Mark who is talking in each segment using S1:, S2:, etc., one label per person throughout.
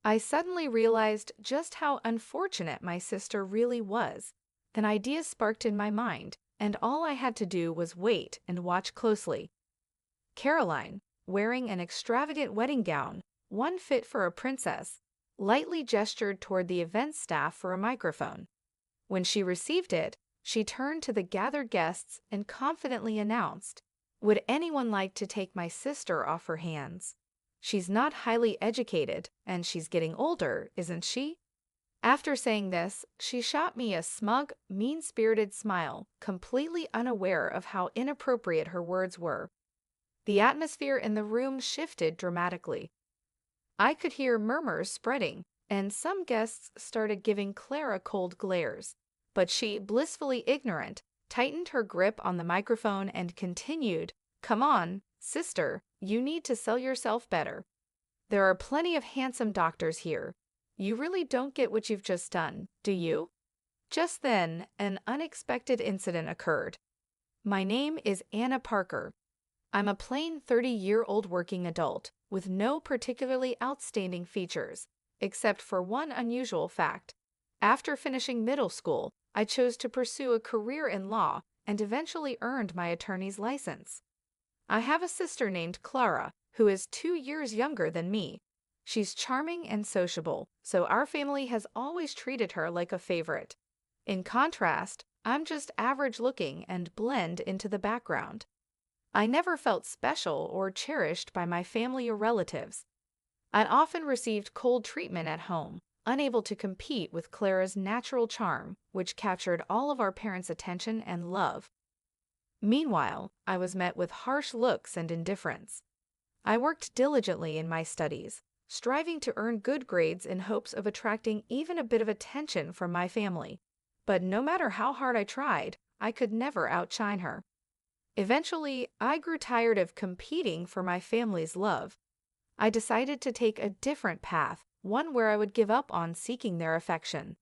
S1: I suddenly realized just how unfortunate my sister really was. An idea sparked in my mind, and all I had to do was wait and watch closely. Caroline, wearing an extravagant wedding gown, one fit for a princess, lightly gestured toward the event staff for a microphone. When she received it, she turned to the gathered guests and confidently announced, "Would anyone like to take my sister off her hands? She's not highly educated, and she's getting older, isn't she?" After saying this, she shot me a smug, mean-spirited smile, completely unaware of how inappropriate her words were. The atmosphere in the room shifted dramatically. I could hear murmurs spreading, and some guests started giving Clara cold glares. But she, blissfully ignorant, tightened her grip on the microphone and continued, "Come on, sister, you need to sell yourself better. There are plenty of handsome doctors here. You really don't get what you've just done, do you?" Just then, an unexpected incident occurred. My name is Anna Parker. I'm a plain 30-year-old working adult with no particularly outstanding features, except for one unusual fact. After finishing middle school, I chose to pursue a career in law and eventually earned my attorney's license. I have a sister named Clara, who is 2 years younger than me. She's charming and sociable, so our family has always treated her like a favorite. In contrast, I'm just average-looking and blend into the background. I never felt special or cherished by my family or relatives. I often received cold treatment at home, unable to compete with Clara's natural charm, which captured all of our parents' attention and love. Meanwhile, I was met with harsh looks and indifference. I worked diligently in my studies, striving to earn good grades in hopes of attracting even a bit of attention from my family. But no matter how hard I tried, I could never outshine her. Eventually, I grew tired of competing for my family's love. I decided to take a different path, one where I would give up on seeking their affection.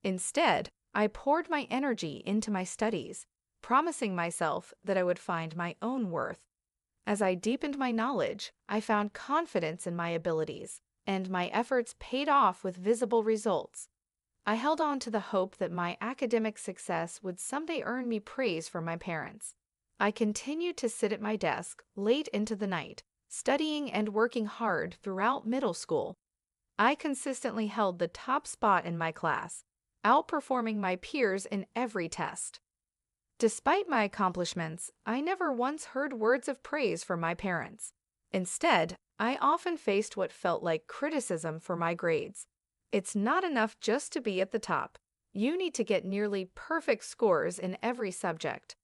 S1: Instead, I poured my energy into my studies, promising myself that I would find my own worth. As I deepened my knowledge, I found confidence in my abilities, and my efforts paid off with visible results. I held on to the hope that my academic success would someday earn me praise from my parents. I continued to sit at my desk late into the night, studying and working hard throughout middle school. I consistently held the top spot in my class, outperforming my peers in every test. Despite my accomplishments, I never once heard words of praise from my parents. Instead, I often faced what felt like criticism for my grades. "It's not enough just to be at the top. You need to get nearly perfect scores in every subject."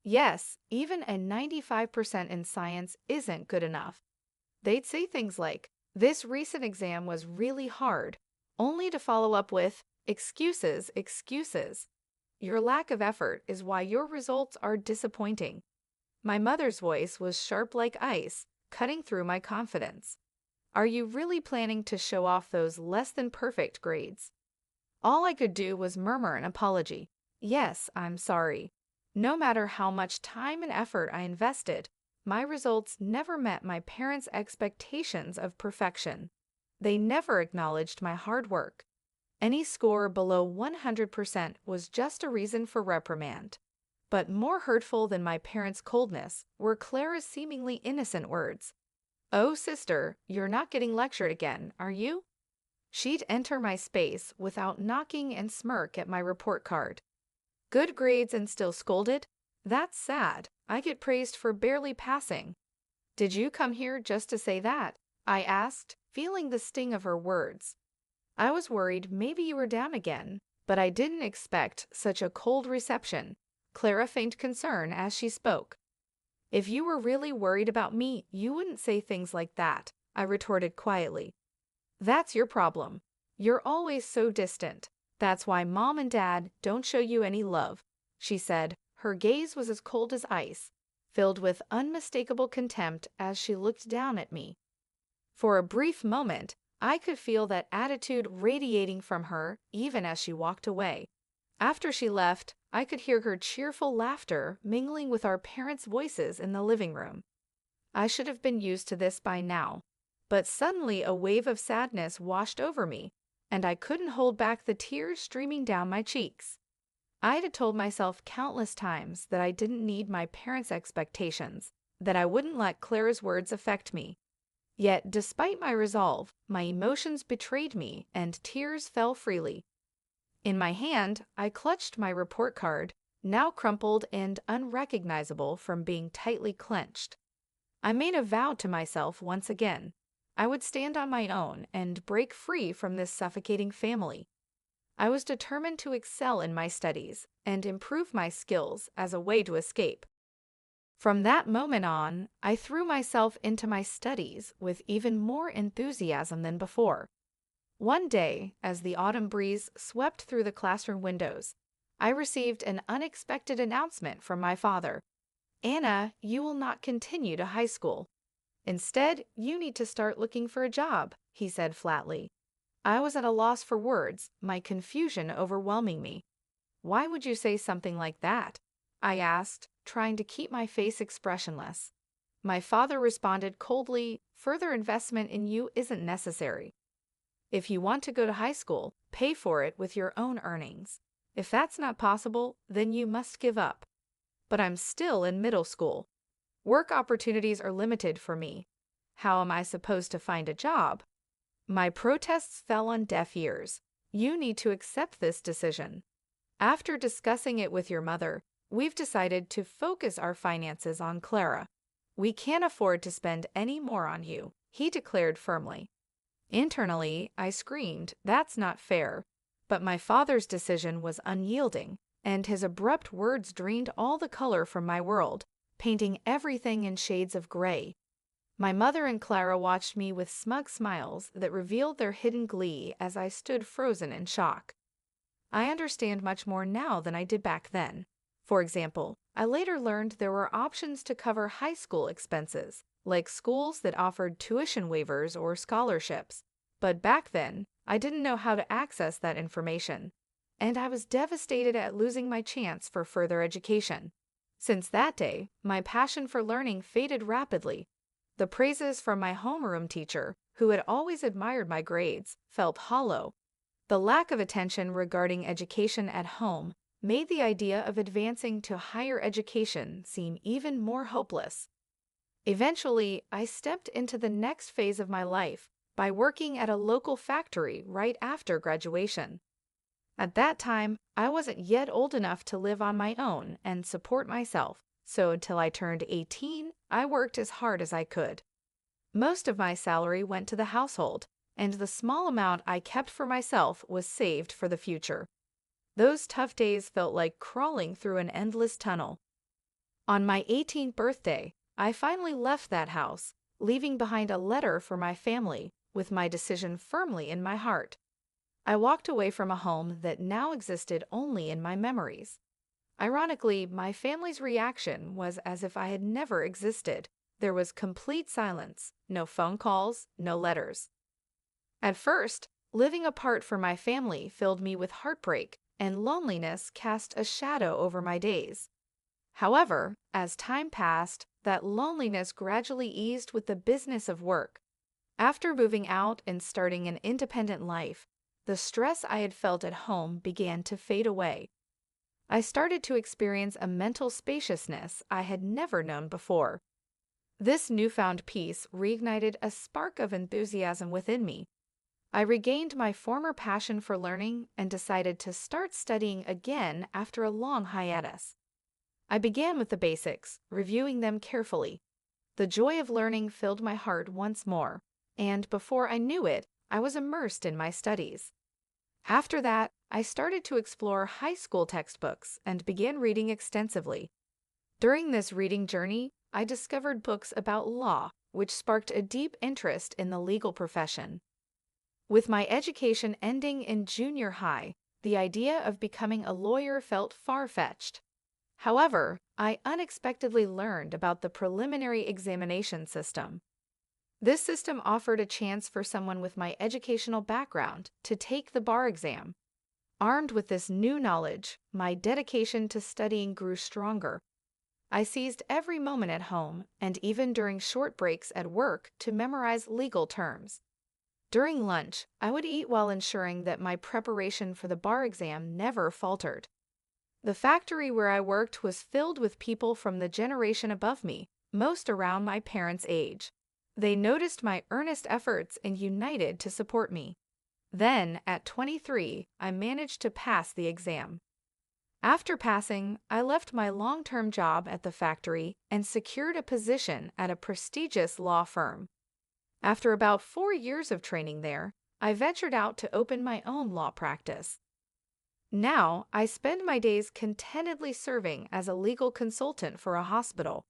S1: Yes, even a 95% in science isn't good enough. They'd say things like, "This recent exam was really hard," only to follow up with, "Excuses, excuses. Your lack of effort is why your results are disappointing." My mother's voice was sharp like ice, cutting through my confidence. "Are you really planning to show off those less-than-perfect grades?" All I could do was murmur an apology. "Yes, I'm sorry." No matter how much time and effort I invested, my results never met my parents' expectations of perfection. They never acknowledged my hard work. Any score below 100% was just a reason for reprimand. But more hurtful than my parents' coldness were Clara's seemingly innocent words. "Oh, sister, you're not getting lectured again, are you?" She'd enter my space without knocking and smirk at my report card. "Good grades and still scolded? That's sad. I get praised for barely passing." "Did you come here just to say that?" I asked, feeling the sting of her words. I was worried maybe you were down again, but I didn't expect such a cold reception. Clara feigned concern as she spoke. "If you were really worried about me, you wouldn't say things like that," I retorted quietly. "That's your problem. You're always so distant. That's why Mom and Dad don't show you any love," she said. Her gaze was as cold as ice, filled with unmistakable contempt as she looked down at me. For a brief moment, I could feel that attitude radiating from her even as she walked away. After she left, I could hear her cheerful laughter mingling with our parents' voices in the living room. I should have been used to this by now. But suddenly a wave of sadness washed over me, and I couldn't hold back the tears streaming down my cheeks. I had told myself countless times that I didn't need my parents' expectations, that I wouldn't let Clara's words affect me. Yet, despite my resolve, my emotions betrayed me and tears fell freely. In my hand, I clutched my report card, now crumpled and unrecognizable from being tightly clenched. I made a vow to myself once again. I would stand on my own and break free from this suffocating family. I was determined to excel in my studies and improve my skills as a way to escape. From that moment on, I threw myself into my studies with even more enthusiasm than before. One day, as the autumn breeze swept through the classroom windows, I received an unexpected announcement from my father. "Anna, you will not continue to high school. Instead, you need to start looking for a job," he said flatly. I was at a loss for words, my confusion overwhelming me. "Why would you say something like that?" I asked, trying to keep my face expressionless. My father responded coldly, "Further investment in you isn't necessary. If you want to go to high school, pay for it with your own earnings. If that's not possible, then you must give up. But I'm still in middle school. Work opportunities are limited for me. How am I supposed to find a job?" My protests fell on deaf ears. "You need to accept this decision. After discussing it with your mother, we've decided to focus our finances on Clara. We can't afford to spend any more on you," he declared firmly. Internally, I screamed, "That's not fair." But my father's decision was unyielding, and his abrupt words drained all the color from my world, painting everything in shades of gray. My mother and Clara watched me with smug smiles that revealed their hidden glee as I stood frozen in shock. I understand much more now than I did back then. For example, I later learned there were options to cover high school expenses, like schools that offered tuition waivers or scholarships. But back then, I didn't know how to access that information, and I was devastated at losing my chance for further education. Since that day, my passion for learning faded rapidly. The praises from my homeroom teacher, who had always admired my grades, felt hollow. The lack of attention regarding education at home made the idea of advancing to higher education seem even more hopeless. Eventually, I stepped into the next phase of my life by working at a local factory right after graduation. At that time, I wasn't yet old enough to live on my own and support myself, so until I turned 18, I worked as hard as I could. Most of my salary went to the household, and the small amount I kept for myself was saved for the future. Those tough days felt like crawling through an endless tunnel. On my 18th birthday, I finally left that house, leaving behind a letter for my family with my decision firmly in my heart. I walked away from a home that now existed only in my memories. Ironically, my family's reaction was as if I had never existed. There was complete silence, no phone calls, no letters. At first, living apart from my family filled me with heartbreak, and loneliness cast a shadow over my days. However, as time passed, that loneliness gradually eased with the business of work. After moving out and starting an independent life, the stress I had felt at home began to fade away. I started to experience a mental spaciousness I had never known before. This newfound peace reignited a spark of enthusiasm within me. I regained my former passion for learning and decided to start studying again after a long hiatus. I began with the basics, reviewing them carefully. The joy of learning filled my heart once more, and before I knew it, I was immersed in my studies. After that, I started to explore high school textbooks and began reading extensively. During this reading journey, I discovered books about law, which sparked a deep interest in the legal profession. With my education ending in junior high, the idea of becoming a lawyer felt far-fetched. However, I unexpectedly learned about the preliminary examination system. This system offered a chance for someone with my educational background to take the bar exam. Armed with this new knowledge, my dedication to studying grew stronger. I seized every moment at home and even during short breaks at work to memorize legal terms. During lunch, I would eat while ensuring that my preparation for the bar exam never faltered. The factory where I worked was filled with people from the generation above me, most around my parents' age. They noticed my earnest efforts and united to support me. Then, at 23, I managed to pass the exam. After passing, I left my long-term job at the factory and secured a position at a prestigious law firm. After about 4 years of training there, I ventured out to open my own law practice. Now, I spend my days contentedly serving as a legal consultant for a hospital.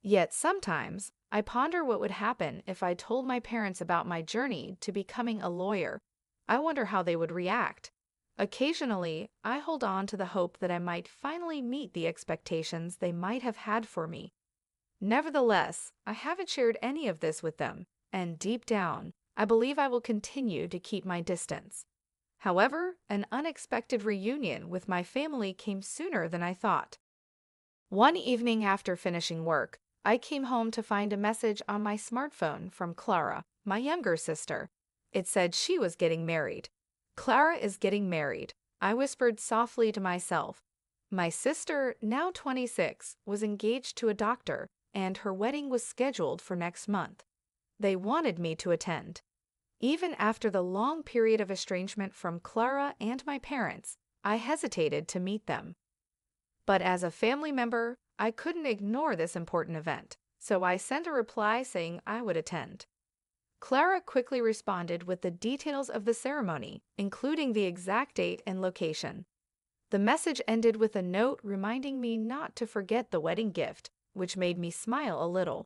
S1: Yet sometimes, I ponder what would happen if I told my parents about my journey to becoming a lawyer. I wonder how they would react. Occasionally, I hold on to the hope that I might finally meet the expectations they might have had for me. Nevertheless, I haven't shared any of this with them, and deep down, I believe I will continue to keep my distance. However, an unexpected reunion with my family came sooner than I thought. One evening after finishing work, I came home to find a message on my smartphone from Clara, my younger sister. It said she was getting married. Clara is getting married, I whispered softly to myself. My sister, now 26, was engaged to a doctor, and her wedding was scheduled for next month. They wanted me to attend. Even after the long period of estrangement from Clara and my parents, I hesitated to meet them. But as a family member, I couldn't ignore this important event, so I sent a reply saying I would attend. Clara quickly responded with the details of the ceremony, including the exact date and location. The message ended with a note reminding me not to forget the wedding gift, which made me smile a little.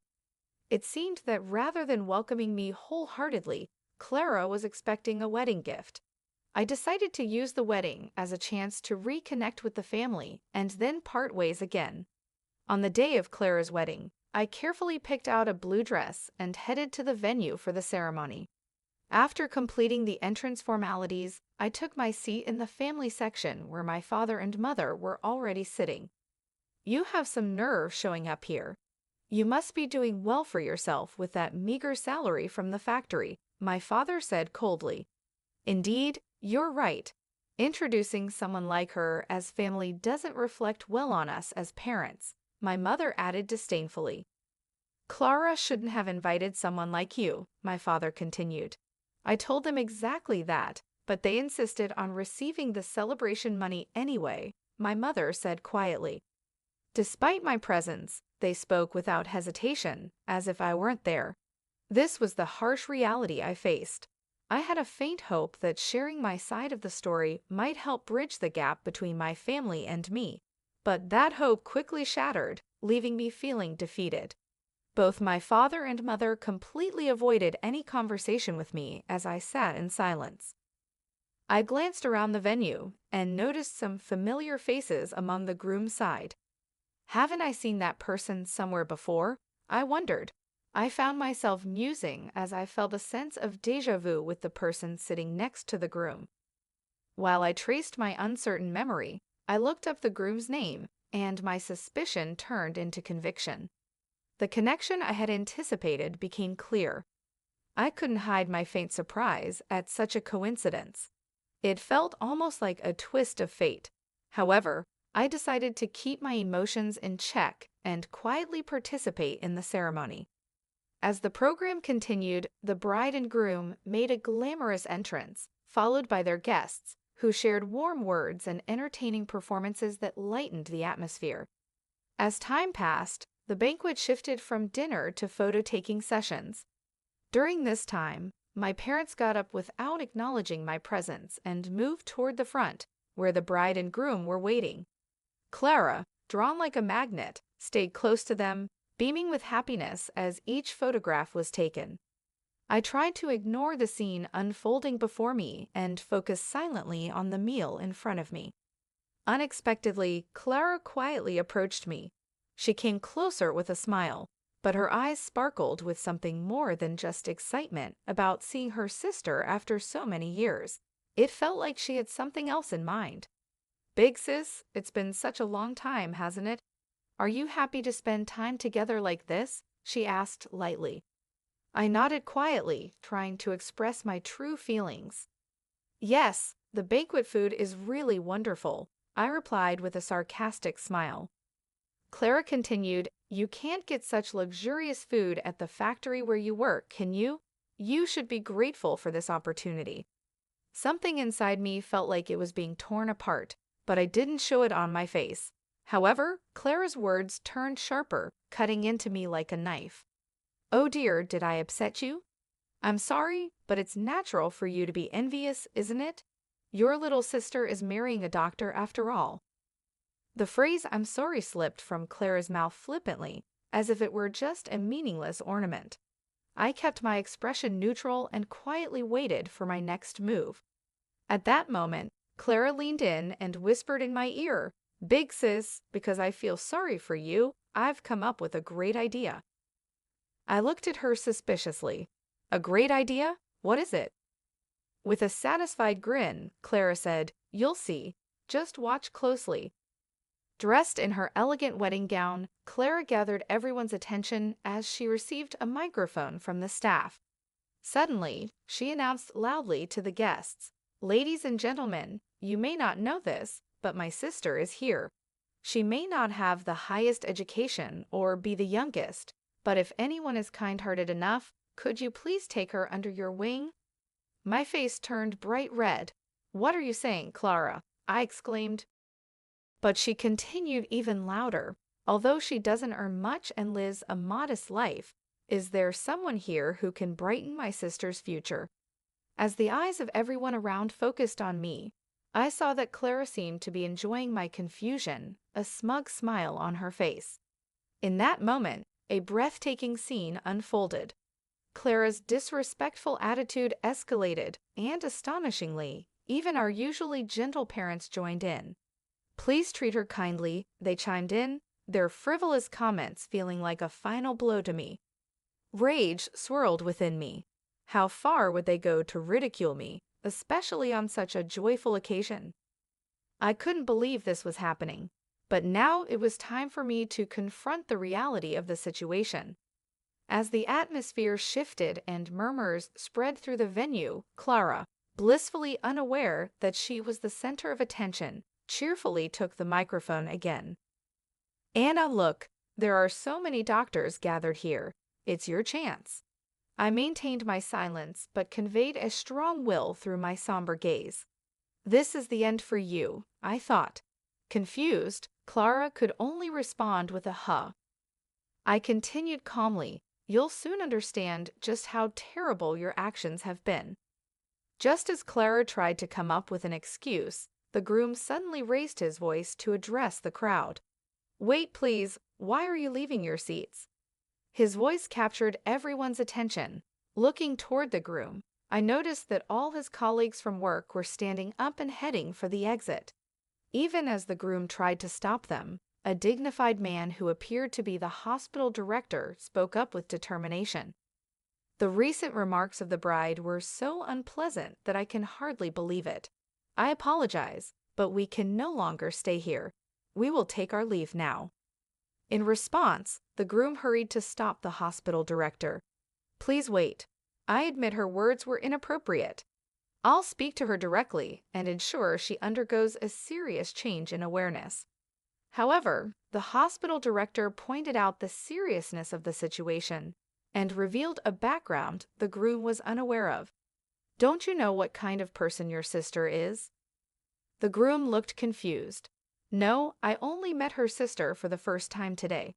S1: It seemed that rather than welcoming me wholeheartedly, Clara was expecting a wedding gift. I decided to use the wedding as a chance to reconnect with the family and then part ways again. On the day of Clara's wedding, I carefully picked out a blue dress and headed to the venue for the ceremony. After completing the entrance formalities, I took my seat in the family section where my father and mother were already sitting. "You have some nerve showing up here. You must be doing well for yourself with that meager salary from the factory," my father said coldly. "Indeed, you're right. Introducing someone like her as family doesn't reflect well on us as parents," my mother added disdainfully. "Clara shouldn't have invited someone like you," my father continued. "I told them exactly that, but they insisted on receiving the celebration money anyway," my mother said quietly. Despite my presence, they spoke without hesitation, as if I weren't there. This was the harsh reality I faced. I had a faint hope that sharing my side of the story might help bridge the gap between my family and me, but that hope quickly shattered, leaving me feeling defeated. Both my father and mother completely avoided any conversation with me as I sat in silence. I glanced around the venue and noticed some familiar faces among the groom's side. Haven't I seen that person somewhere before? I wondered. I found myself musing as I felt a sense of déjà vu with the person sitting next to the groom. While I traced my uncertain memory, I looked up the groom's name, and my suspicion turned into conviction. The connection I had anticipated became clear. I couldn't hide my faint surprise at such a coincidence. It felt almost like a twist of fate. However, I decided to keep my emotions in check and quietly participate in the ceremony. As the program continued, the bride and groom made a glamorous entrance, followed by their guests, who shared warm words and entertaining performances that lightened the atmosphere. As time passed, the banquet shifted from dinner to photo-taking sessions. During this time, my parents got up without acknowledging my presence and moved toward the front, where the bride and groom were waiting. Clara, drawn like a magnet, stayed close to them, beaming with happiness as each photograph was taken. I tried to ignore the scene unfolding before me and focus silently on the meal in front of me. Unexpectedly, Clara quietly approached me. She came closer with a smile, but her eyes sparkled with something more than just excitement about seeing her sister after so many years. It felt like she had something else in mind. "Big sis, it's been such a long time, hasn't it? Are you happy to spend time together like this? She asked lightly. I nodded quietly, trying to express my true feelings. Yes, the banquet food is really wonderful, I replied with a sarcastic smile. Clara continued, You can't get such luxurious food at the factory where you work, can you? You should be grateful for this opportunity. Something inside me felt like it was being torn apart, but I didn't show it on my face. However, Clara's words turned sharper, cutting into me like a knife. Oh dear, did I upset you? I'm sorry, but it's natural for you to be envious, isn't it? Your little sister is marrying a doctor after all. The phrase I'm sorry slipped from Clara's mouth flippantly, as if it were just a meaningless ornament. I kept my expression neutral and quietly waited for my next move. At that moment, Clara leaned in and whispered in my ear, Big sis, because I feel sorry for you, I've come up with a great idea. I looked at her suspiciously. A great idea? What is it? With a satisfied grin, Clara said, You'll see. Just watch closely. Dressed in her elegant wedding gown, Clara gathered everyone's attention as she received a microphone from the staff. Suddenly, she announced loudly to the guests, Ladies and gentlemen, you may not know this, but my sister is here. She may not have the highest education or be the youngest, but if anyone is kind-hearted enough, could you please take her under your wing? My face turned bright red. What are you saying, Clara? I exclaimed. But she continued even louder. Although she doesn't earn much and lives a modest life, is there someone here who can brighten my sister's future? As the eyes of everyone around focused on me, I saw that Clara seemed to be enjoying my confusion, a smug smile on her face. In that moment, a breathtaking scene unfolded. Clara's disrespectful attitude escalated, and astonishingly, even our usually gentle parents joined in. Please treat her kindly, they chimed in, their frivolous comments feeling like a final blow to me. Rage swirled within me. How far would they go to ridicule me, especially on such a joyful occasion? I couldn't believe this was happening, but now it was time for me to confront the reality of the situation. As the atmosphere shifted and murmurs spread through the venue, Clara, blissfully unaware that she was the center of attention, cheerfully took the microphone again. Anna, look, there are so many doctors gathered here. It's your chance. I maintained my silence but conveyed a strong will through my somber gaze. This is the end for you, I thought. Confused, Clara could only respond with a huh. I continued calmly, You'll soon understand just how terrible your actions have been. Just as Clara tried to come up with an excuse, the groom suddenly raised his voice to address the crowd. Wait, please, why are you leaving your seats? His voice captured everyone's attention. Looking toward the groom, I noticed that all his colleagues from work were standing up and heading for the exit. Even as the groom tried to stop them, a dignified man who appeared to be the hospital director spoke up with determination. The recent remarks of the bride were so unpleasant that I can hardly believe it. I apologize, but we can no longer stay here. We will take our leave now. In response, the groom hurried to stop the hospital director. Please wait. I admit her words were inappropriate. I'll speak to her directly and ensure she undergoes a serious change in awareness. However, the hospital director pointed out the seriousness of the situation and revealed a background the groom was unaware of. Don't you know what kind of person your sister is? The groom looked confused. No, I only met her sister for the first time today.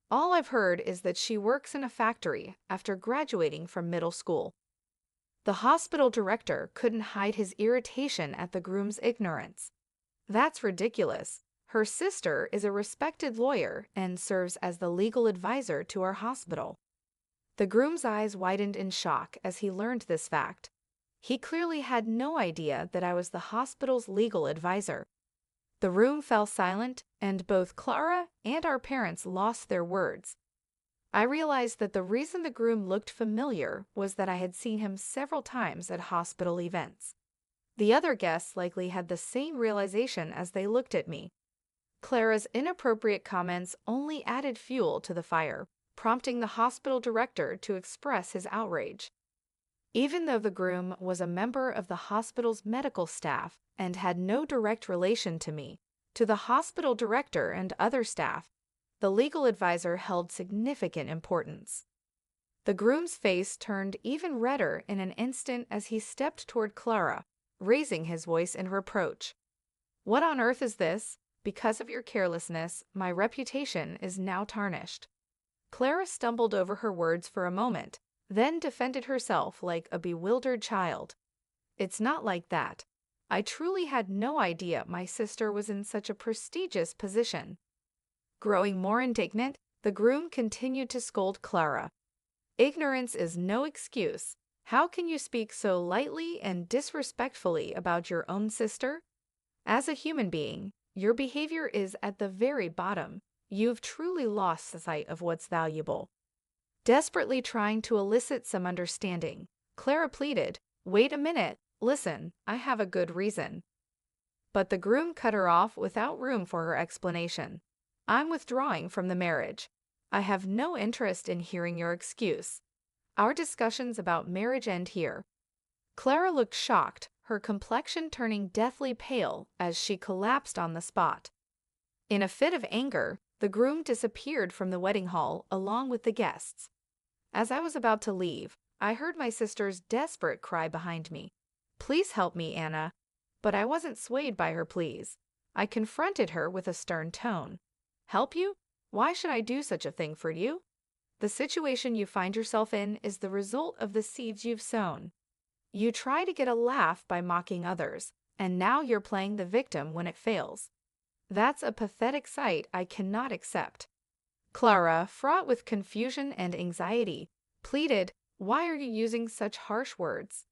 S1: All I've heard is that she works in a factory after graduating from middle school. The hospital director couldn't hide his irritation at the groom's ignorance. That's ridiculous. Her sister is a respected lawyer and serves as the legal advisor to our hospital. The groom's eyes widened in shock as he learned this fact. He clearly had no idea that I was the hospital's legal advisor. The room fell silent, and both Clara and our parents lost their words. I realized that the reason the groom looked familiar was that I had seen him several times at hospital events. The other guests likely had the same realization as they looked at me. Clara's inappropriate comments only added fuel to the fire, prompting the hospital director to express his outrage. Even though the groom was a member of the hospital's medical staff and had no direct relation to me, to the hospital director and other staff, the legal advisor held significant importance. The groom's face turned even redder in an instant as he stepped toward Clara, raising his voice in reproach. "What on earth is this? Because of your carelessness, my reputation is now tarnished." Clara stumbled over her words for a moment, then defended herself like a bewildered child. "It's not like that. I truly had no idea my sister was in such a prestigious position." Growing more indignant, the groom continued to scold Clara. "Ignorance is no excuse. How can you speak so lightly and disrespectfully about your own sister? As a human being, your behavior is at the very bottom. You've truly lost sight of what's valuable." Desperately trying to elicit some understanding, Clara pleaded, "Wait a minute, listen, I have a good reason." But the groom cut her off without room for her explanation. "I'm withdrawing from the marriage. I have no interest in hearing your excuse. Our discussions about marriage end here." Clara looked shocked, her complexion turning deathly pale as she collapsed on the spot. In a fit of anger, the groom disappeared from the wedding hall along with the guests. As I was about to leave, I heard my sister's desperate cry behind me. "Please help me, Anna." But I wasn't swayed by her pleas. I confronted her with a stern tone. "Help you? Why should I do such a thing for you? The situation you find yourself in is the result of the seeds you've sown. You try to get a laugh by mocking others, and now you're playing the victim when it fails. That's a pathetic sight I cannot accept." Clara, fraught with confusion and anxiety, pleaded, "Why are you using such harsh words?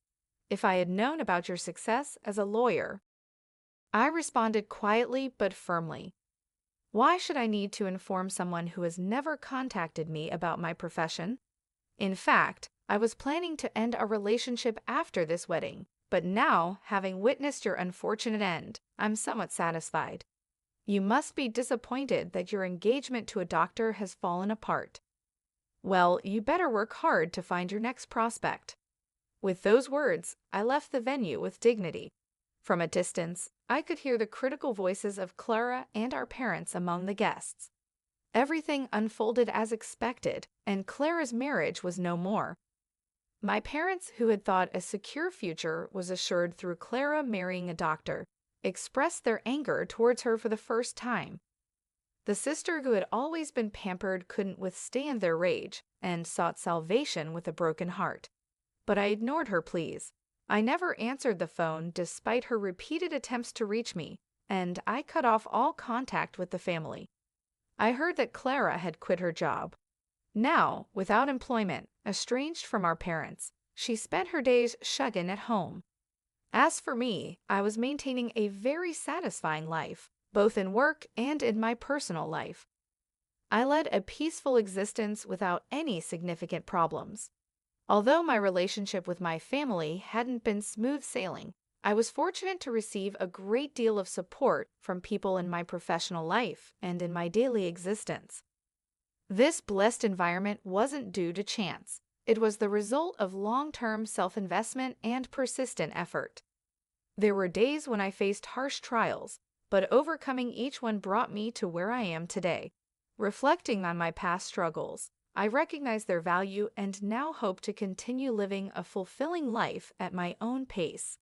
S1: If I had known about your success as a lawyer..." I responded quietly but firmly. "Why should I need to inform someone who has never contacted me about my profession? In fact, I was planning to end our relationship after this wedding, but now, having witnessed your unfortunate end, I'm somewhat satisfied. You must be disappointed that your engagement to a doctor has fallen apart. Well, you better work hard to find your next prospect." With those words, I left the venue with dignity. From a distance, I could hear the critical voices of Clara and our parents among the guests. Everything unfolded as expected, and Clara's marriage was no more. My parents, who had thought a secure future was assured through Clara marrying a doctor, expressed their anger towards her for the first time. The sister who had always been pampered couldn't withstand their rage and sought salvation with a broken heart. But I ignored her pleas. I never answered the phone despite her repeated attempts to reach me, and I cut off all contact with the family. I heard that Clara had quit her job. Now, without employment, estranged from our parents, she spent her days shut in at home. As for me, I was maintaining a very satisfying life, both in work and in my personal life. I led a peaceful existence without any significant problems. Although my relationship with my family hadn't been smooth sailing, I was fortunate to receive a great deal of support from people in my professional life and in my daily existence. This blessed environment wasn't due to chance. It was the result of long-term self-investment and persistent effort. There were days when I faced harsh trials, but overcoming each one brought me to where I am today. Reflecting on my past struggles, I recognize their value and now hope to continue living a fulfilling life at my own pace.